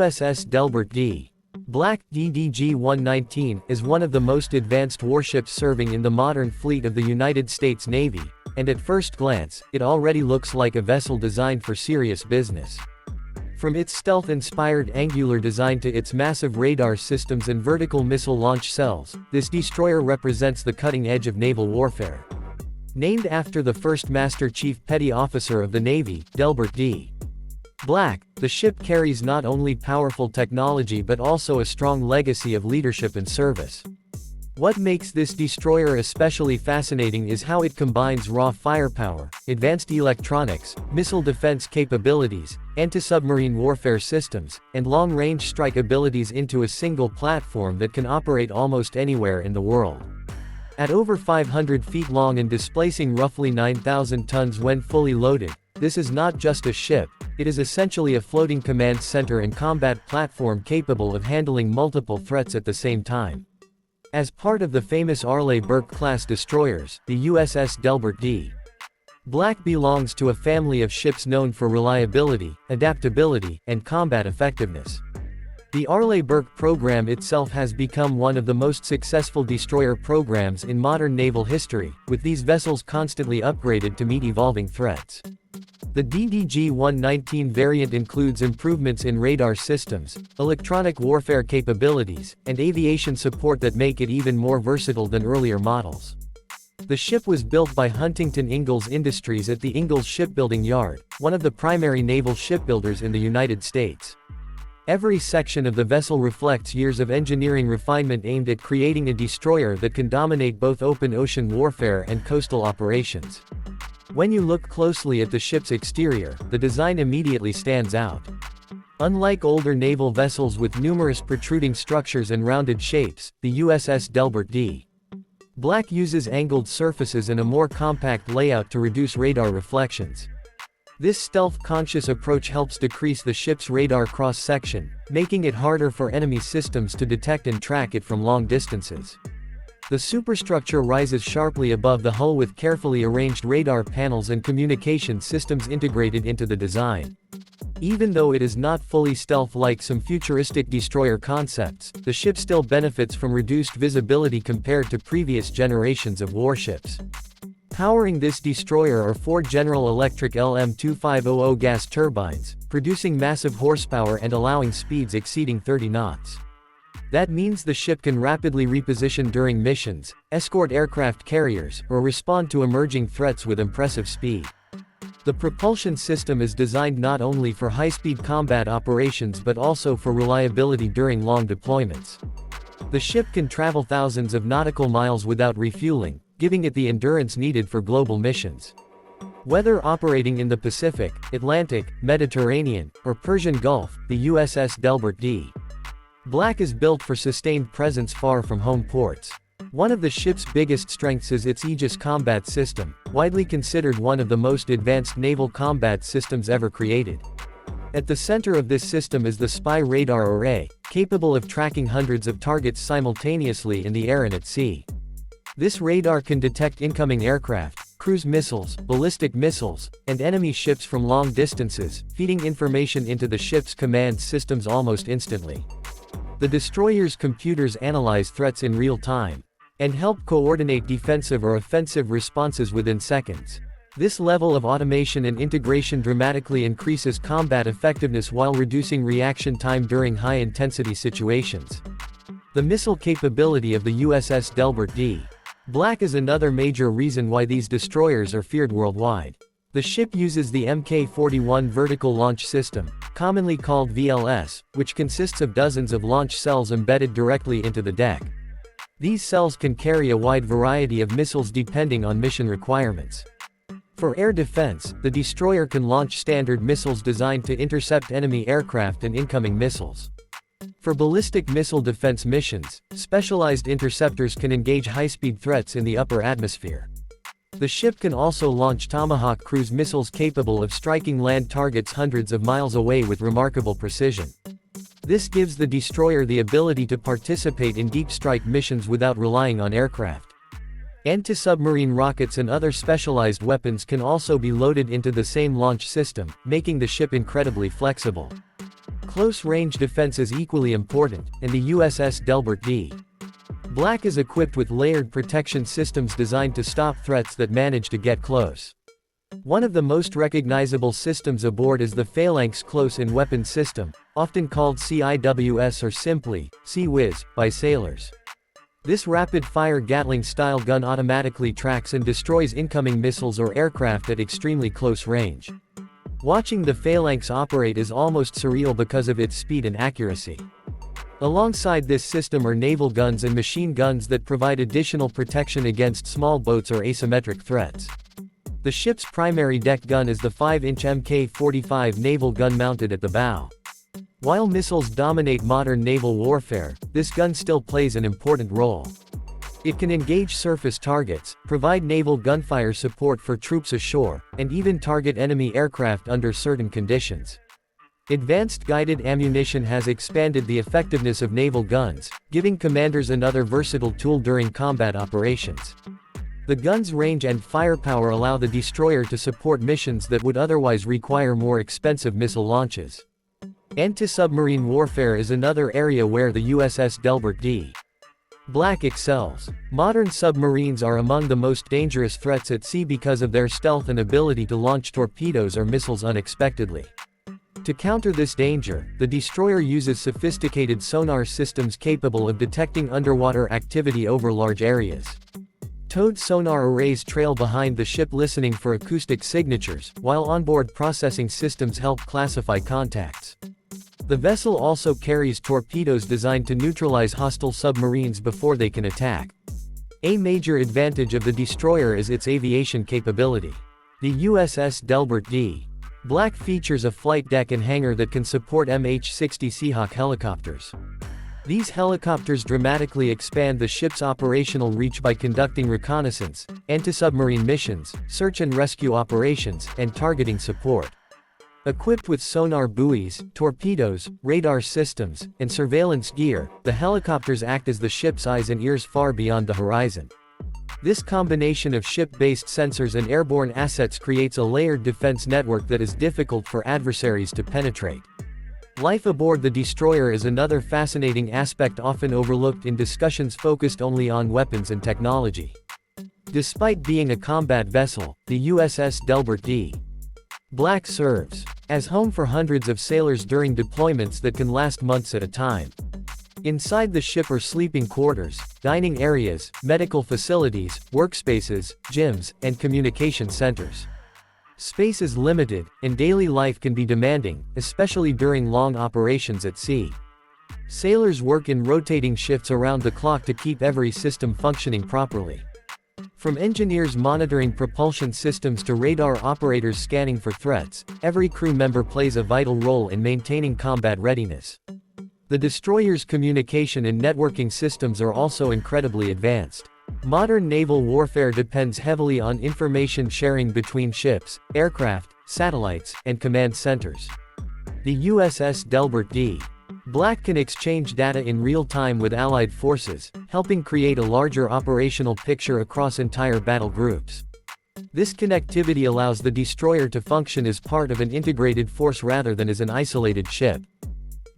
USS Delbert D. Black DDG-119 is one of the most advanced warships serving in the modern fleet of the United States Navy, and at first glance, it already looks like a vessel designed for serious business. From its stealth-inspired angular design to its massive radar systems and vertical missile launch cells, this destroyer represents the cutting edge of naval warfare. Named after the first Master Chief Petty Officer of the Navy, Delbert D. Black, the ship carries not only powerful technology but also a strong legacy of leadership and service. What makes this destroyer especially fascinating is how it combines raw firepower, advanced electronics, missile defense capabilities, anti-submarine warfare systems, and long-range strike abilities into a single platform that can operate almost anywhere in the world. At over 500 feet long and displacing roughly 9,000 tons when fully loaded, this is not just a ship, it is essentially a floating command center and combat platform capable of handling multiple threats at the same time. As part of the famous Arleigh Burke class destroyers, the USS Delbert D. Black belongs to a family of ships known for reliability, adaptability, and combat effectiveness. The Arleigh Burke program itself has become one of the most successful destroyer programs in modern naval history, with these vessels constantly upgraded to meet evolving threats. The DDG-119 variant includes improvements in radar systems, electronic warfare capabilities, and aviation support that make it even more versatile than earlier models. The ship was built by Huntington Ingalls Industries at the Ingalls Shipbuilding Yard, one of the primary naval shipbuilders in the United States. Every section of the vessel reflects years of engineering refinement aimed at creating a destroyer that can dominate both open ocean warfare and coastal operations. When you look closely at the ship's exterior, the design immediately stands out. Unlike older naval vessels with numerous protruding structures and rounded shapes, the USS Delbert D. Black uses angled surfaces and a more compact layout to reduce radar reflections. This stealth-conscious approach helps decrease the ship's radar cross-section, making it harder for enemy systems to detect and track it from long distances. The superstructure rises sharply above the hull with carefully arranged radar panels and communication systems integrated into the design. Even though it is not fully stealth like some futuristic destroyer concepts, the ship still benefits from reduced visibility compared to previous generations of warships. Powering this destroyer are 4 General Electric LM2500 gas turbines, producing massive horsepower and allowing speeds exceeding 30 knots. That means the ship can rapidly reposition during missions, escort aircraft carriers, or respond to emerging threats with impressive speed. The propulsion system is designed not only for high-speed combat operations but also for reliability during long deployments. The ship can travel thousands of nautical miles without refueling, giving it the endurance needed for global missions. Whether operating in the Pacific, Atlantic, Mediterranean, or Persian Gulf, the USS Delbert D. Black is built for sustained presence far from home ports. One of the ship's biggest strengths is its Aegis Combat System, widely considered one of the most advanced naval combat systems ever created. At the center of this system is the Spy Radar Array, capable of tracking hundreds of targets simultaneously in the air and at sea. This radar can detect incoming aircraft, cruise missiles, ballistic missiles, and enemy ships from long distances, feeding information into the ship's command systems almost instantly. The destroyer's computers analyze threats in real time and help coordinate defensive or offensive responses within seconds. This level of automation and integration dramatically increases combat effectiveness while reducing reaction time during high-intensity situations. The missile capability of the USS Delbert D. Black is another major reason why these destroyers are feared worldwide. The ship uses the Mk-41 Vertical Launch System, commonly called VLS, which consists of dozens of launch cells embedded directly into the deck. These cells can carry a wide variety of missiles depending on mission requirements. For air defense, the destroyer can launch standard missiles designed to intercept enemy aircraft and incoming missiles. For ballistic missile defense missions, specialized interceptors can engage high-speed threats in the upper atmosphere. The ship can also launch Tomahawk cruise missiles capable of striking land targets hundreds of miles away with remarkable precision. This gives the destroyer the ability to participate in deep strike missions without relying on aircraft. Anti-submarine rockets and other specialized weapons can also be loaded into the same launch system, making the ship incredibly flexible. Close-range defense is equally important, and the USS Delbert D. Black is equipped with layered protection systems designed to stop threats that manage to get close. One of the most recognizable systems aboard is the Phalanx Close-in Weapon System, often called CIWS or simply, CIWS, by sailors. This rapid-fire Gatling-style gun automatically tracks and destroys incoming missiles or aircraft at extremely close range. Watching the Phalanx operate is almost surreal because of its speed and accuracy. Alongside this system are naval guns and machine guns that provide additional protection against small boats or asymmetric threats. The ship's primary deck gun is the 5-inch Mk-45 naval gun mounted at the bow. While missiles dominate modern naval warfare, this gun still plays an important role. It can engage surface targets, provide naval gunfire support for troops ashore, and even target enemy aircraft under certain conditions. Advanced guided ammunition has expanded the effectiveness of naval guns, giving commanders another versatile tool during combat operations. The gun's range and firepower allow the destroyer to support missions that would otherwise require more expensive missile launches. Anti-submarine warfare is another area where the USS Delbert D. Black excels. Modern submarines are among the most dangerous threats at sea because of their stealth and ability to launch torpedoes or missiles unexpectedly. To counter this danger, the destroyer uses sophisticated sonar systems capable of detecting underwater activity over large areas. Towed sonar arrays trail behind the ship listening for acoustic signatures, while onboard processing systems help classify contacts. The vessel also carries torpedoes designed to neutralize hostile submarines before they can attack. A major advantage of the destroyer is its aviation capability. The USS Delbert D. Black features a flight deck and hangar that can support MH-60 Seahawk helicopters. These helicopters dramatically expand the ship's operational reach by conducting reconnaissance, anti-submarine missions, search and rescue operations, and targeting support. Equipped with sonar buoys, torpedoes, radar systems, and surveillance gear, the helicopters act as the ship's eyes and ears far beyond the horizon. This combination of ship-based sensors and airborne assets creates a layered defense network that is difficult for adversaries to penetrate. Life aboard the destroyer is another fascinating aspect often overlooked in discussions focused only on weapons and technology. Despite being a combat vessel, the USS Delbert D. Black serves as home for hundreds of sailors during deployments that can last months at a time. Inside the ship are sleeping quarters, dining areas, medical facilities, workspaces, gyms, and communication centers. Space is limited, and daily life can be demanding, especially during long operations at sea. Sailors work in rotating shifts around the clock to keep every system functioning properly. From engineers monitoring propulsion systems to radar operators scanning for threats, every crew member plays a vital role in maintaining combat readiness. The destroyer's communication and networking systems are also incredibly advanced. Modern naval warfare depends heavily on information sharing between ships, aircraft, satellites, and command centers. The USS Delbert D. Black can exchange data in real time with Allied forces, helping create a larger operational picture across entire battle groups. This connectivity allows the destroyer to function as part of an integrated force rather than as an isolated ship.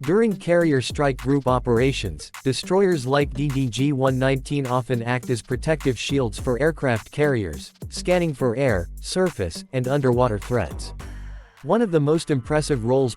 During carrier strike group operations, destroyers like DDG-119 often act as protective shields for aircraft carriers, scanning for air, surface, and underwater threats. One of the most impressive roles